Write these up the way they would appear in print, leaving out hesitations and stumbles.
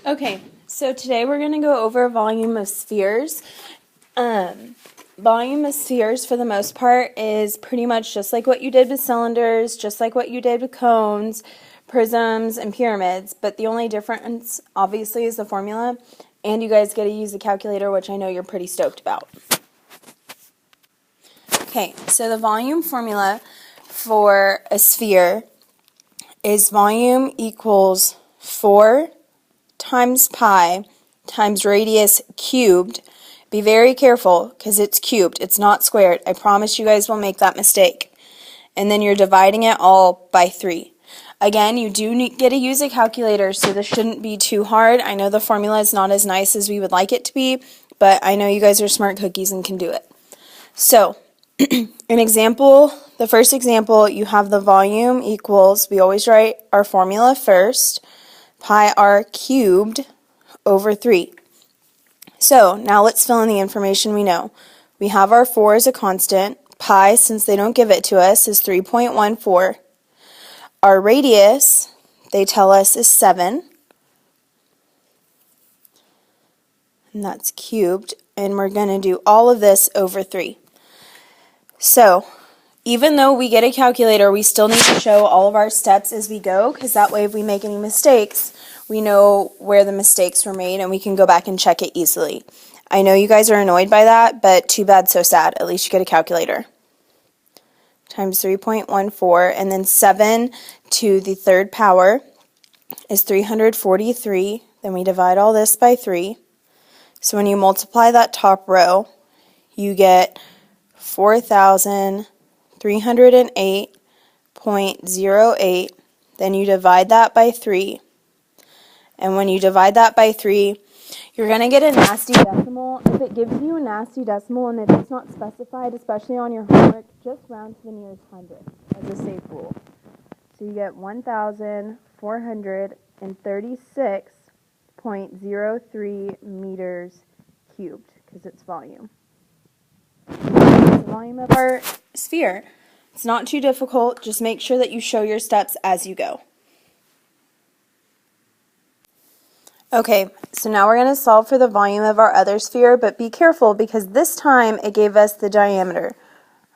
Okay, so today we're going to go over volume of spheres. Volume of spheres, for the most part, is pretty much just like what you did with cylinders, just like what you did with cones, prisms, and pyramids, but the only difference, obviously, is the formula, and you guys get to use a calculator, which I know you're pretty stoked about. Okay, so the volume formula for a sphere is volume equals 4 times pi times radius cubed. Be very careful because it's cubed. It's not squared. I promise you guys will make that mistake. And then you're dividing it all by 3. Again, you do get to use a calculator, so this shouldn't be too hard. I know the formula is not as nice as we would like it to be, but I know you guys are smart cookies and can do it. So, the first example, you have the volume equals, we always write our formula first, pi r cubed over 3. So now let's fill in the information we know. We have our 4 as a constant. Pi, since they don't give it to us, is 3.14. Our radius, they tell us, is 7. And that's cubed. And we're going to do all of this over 3. So even though we get a calculator, we still need to show all of our steps as we go, because that way if we make any mistakes, we know where the mistakes were made and we can go back and check it easily. I know you guys are annoyed by that, but too bad, so sad. At least you get a calculator. Times 3.14, and then 7 to the third power is 343. Then we divide all this by 3. So when you multiply that top row, you get 4,308.08. Then you divide that by 3. And when you divide that by 3, you're going to get a nasty decimal. If it gives you a nasty decimal and it's not specified, especially on your homework, just round to the nearest hundredth as a safe rule. So you get 1,436.03 meters cubed, because it's volume. That's the volume of our sphere. It's not too difficult. Just make sure that you show your steps as you go. Okay, so now we're going to solve for the volume of our other sphere, but be careful because this time it gave us the diameter.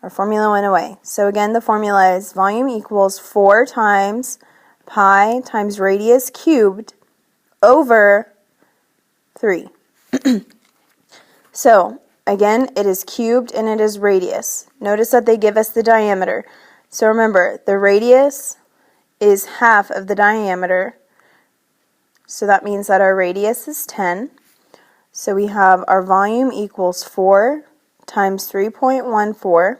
Our formula went away. So again, the formula is volume equals 4 times pi times radius cubed over 3. So again, it is cubed and it is radius. Notice that they give us the diameter. So remember, the radius is half of the diameter. So that means that our radius is 10. So we have our volume equals 4 times 3.14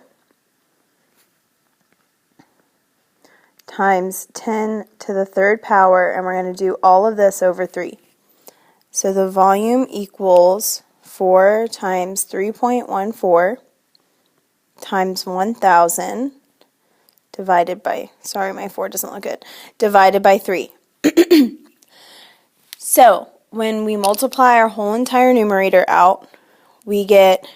times 10 to the third power, and we're going to do all of this over 3. So the volume equals 4 times 3.14 times 1,000 divided by, sorry, my 4 doesn't look good, divided by 3. So, when we multiply our whole entire numerator out, we get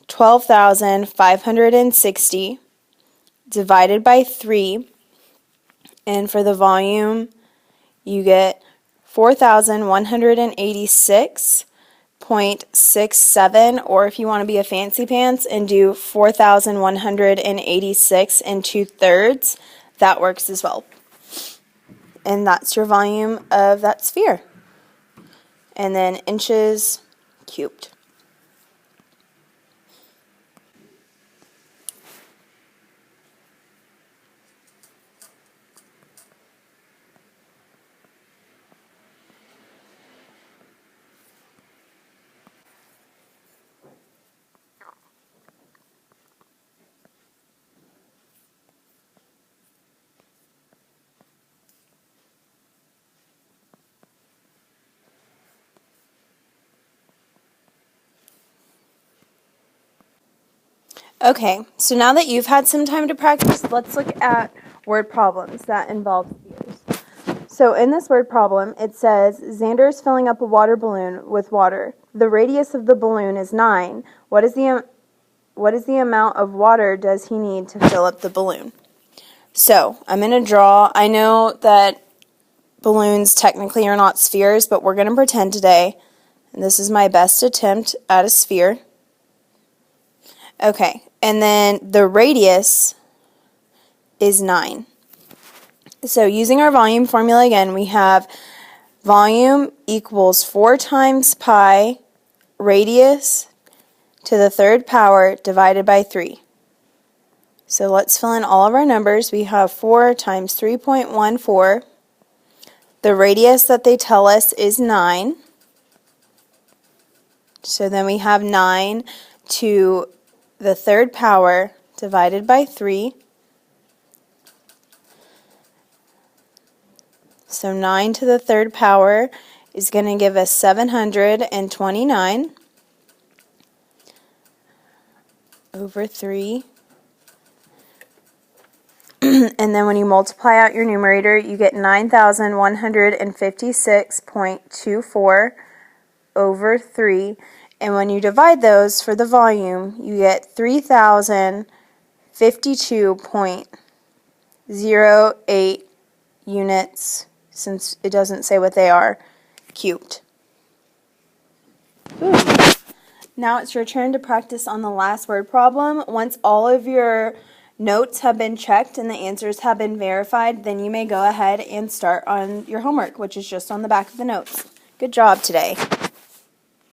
12,560 divided by 3, and for the volume, you get 4,186.67, or if you want to be a fancy pants and do 4,186 and 2/3, that works as well. And that's your volume of that sphere. And then inches cubed. Okay, so now that you've had some time to practice, let's look at word problems that involve spheres. So in this word problem, it says, Xander is filling up a water balloon with water. The radius of the balloon is 9. What is the amount of water does he need to fill up the balloon? So I'm going to draw. I know that balloons technically are not spheres, but we're going to pretend today. And this is my best attempt at a sphere. Okay, and then the radius is 9. So using our volume formula again, we have volume equals 4 times pi radius to the third power divided by 3. So let's fill in all of our numbers. We have 4 times 3.14. The radius that they tell us is 9. So then we have 9 to the third power divided by 3. So 9 to the third power is going to give us 729 over 3. And then when you multiply out your numerator, you get 9,156.24 over 3. And when you divide those for the volume, you get 3,052.08 units, since it doesn't say what they are, cubed. Ooh. Now it's your turn to practice on the last word problem. Once all of your notes have been checked and the answers have been verified, then you may go ahead and start on your homework, which is just on the back of the notes. Good job today.